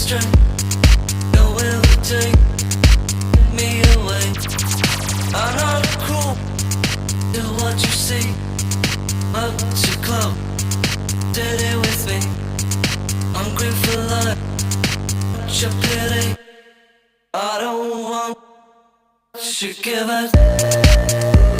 strength, no will take me away. I'm not cruel to what you see, but too close, did it with me. Hungry for life, such a pity. I don't want to give it.